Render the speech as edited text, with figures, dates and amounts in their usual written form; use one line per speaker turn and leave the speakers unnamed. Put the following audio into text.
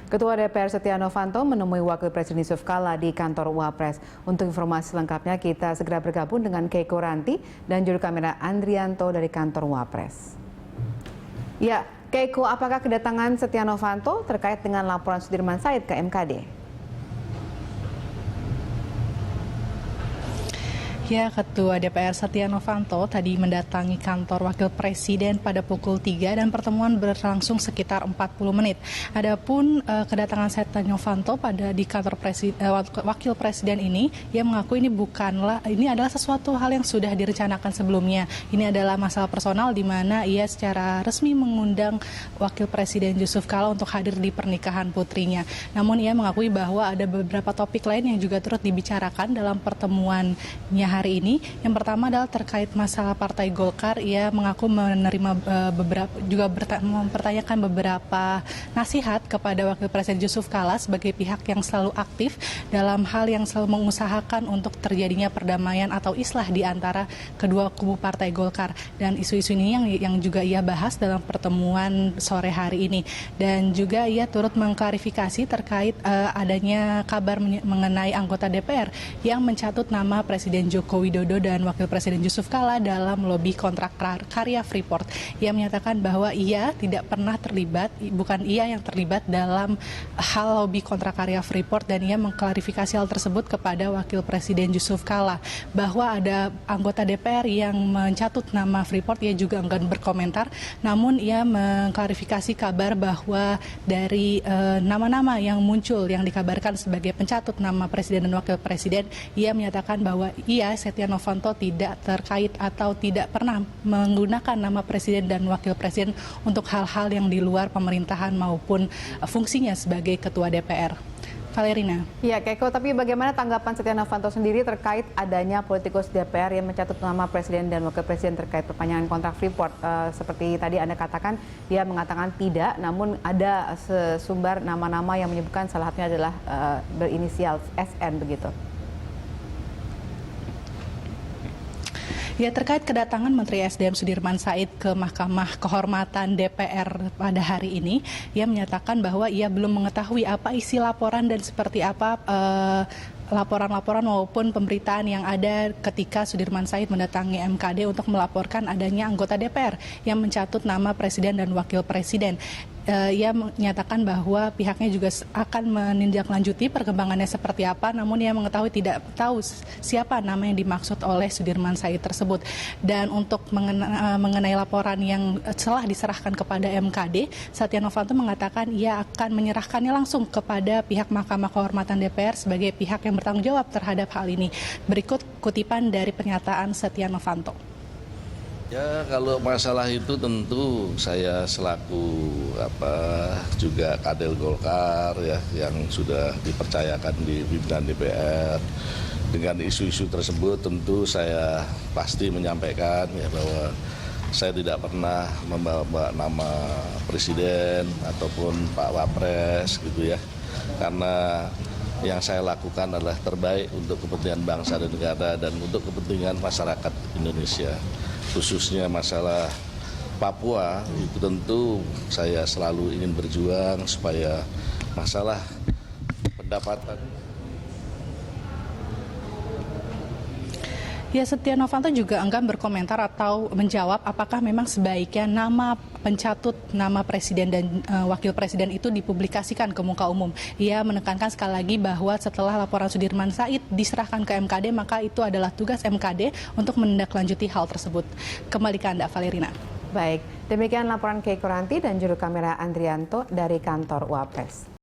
Ketua DPR Setia Novanto menemui Wakil Presiden Yusuf Kala di kantor Wapres. Untuk informasi lengkapnya kita segera bergabung dengan Keiko Ranti dan juru kamera Andrianto dari kantor Wapres. Ya, Keiko, apakah kedatangan Setia Novanto terkait dengan laporan Sudirman Said ke MKD?
Ya, Ketua DPR Setia Novanto tadi mendatangi kantor Wakil Presiden pada pukul 3 dan pertemuan berlangsung sekitar 40 menit. Adapun kedatangan Setia Novanto di kantor Wakil Presiden ini, ia mengaku ini adalah sesuatu hal yang sudah direncanakan sebelumnya. Ini adalah masalah personal di mana ia secara resmi mengundang Wakil Presiden Yusuf Kala untuk hadir di pernikahan putrinya. Namun ia mengakui bahwa ada beberapa topik lain yang juga turut dibicarakan dalam pertemuannya hari ini. Yang pertama adalah terkait masalah Partai Golkar. Ia mengaku menerima mempertanyakan beberapa nasihat kepada Wakil Presiden Yusuf Kala sebagai pihak yang selalu aktif dalam hal yang selalu mengusahakan untuk terjadinya perdamaian atau islah di antara kedua kubu Partai Golkar. Dan isu-isu ini yang juga ia bahas dalam pertemuan sore hari ini. Dan juga ia turut mengklarifikasi terkait adanya kabar mengenai anggota DPR yang mencatut nama Presiden Joko Widodo dan Wakil Presiden Yusuf Kala dalam lobi kontrak karya Freeport. Ia menyatakan bahwa ia tidak pernah terlibat, bukan ia yang terlibat dalam hal lobi kontrak karya Freeport, dan ia mengklarifikasi hal tersebut kepada Wakil Presiden Yusuf Kala. Bahwa ada anggota DPR yang mencatut nama Freeport, ia juga enggan berkomentar, namun ia mengklarifikasi kabar bahwa dari nama-nama yang muncul yang dikabarkan sebagai pencatut nama Presiden dan Wakil Presiden, ia menyatakan bahwa Setia Novanto tidak terkait atau tidak pernah menggunakan nama Presiden dan Wakil Presiden untuk hal-hal yang di luar pemerintahan maupun fungsinya sebagai Ketua DPR. Valerina.
Ya, Keiko, tapi bagaimana tanggapan Setia Novanto sendiri terkait adanya politikus DPR yang mencatut nama Presiden dan Wakil Presiden terkait perpanjangan kontrak Freeport? Seperti tadi Anda katakan, dia mengatakan tidak, namun ada sesumber nama-nama yang menyebutkan salah satunya adalah berinisial SN begitu.
Ya, terkait kedatangan Menteri SDM Sudirman Said ke Mahkamah Kehormatan DPR pada hari ini, ia menyatakan bahwa ia belum mengetahui apa isi laporan dan seperti apa laporan-laporan maupun pemberitaan yang ada ketika Sudirman Said mendatangi MKD untuk melaporkan adanya anggota DPR yang mencatut nama Presiden dan Wakil Presiden. Ia menyatakan bahwa pihaknya juga akan menindaklanjuti perkembangannya seperti apa, namun ia tidak tahu siapa nama yang dimaksud oleh Sudirman Said tersebut. Dan untuk mengenai laporan yang telah diserahkan kepada MKD, Setia Novanto mengatakan ia akan menyerahkannya langsung kepada pihak Mahkamah Kehormatan DPR sebagai pihak yang bertanggung jawab terhadap hal ini. Berikut kutipan dari pernyataan Setia Novanto.
Ya, kalau masalah itu tentu saya selaku juga kader Golkar ya yang sudah dipercayakan di pimpinan DPR dengan isu-isu tersebut, tentu saya pasti menyampaikan ya bahwa saya tidak pernah membawa nama Presiden ataupun Pak Wapres gitu ya, karena yang saya lakukan adalah terbaik untuk kepentingan bangsa dan negara dan untuk kepentingan masyarakat Indonesia. Khususnya masalah Papua, itu tentu saya selalu ingin berjuang supaya masalah pendapatan.
Ya, Setia Novanto juga enggan berkomentar atau menjawab apakah memang sebaiknya nama pencatut nama Presiden dan Wakil Presiden itu dipublikasikan ke muka umum. Ia menekankan sekali lagi bahwa setelah laporan Sudirman Said diserahkan ke MKD, maka itu adalah tugas MKD untuk menindaklanjuti hal tersebut. Kembali ke Anda, Valerina.
Baik, demikian laporan Keiko Ranti dan juru kamera Andrianto dari kantor Wapres.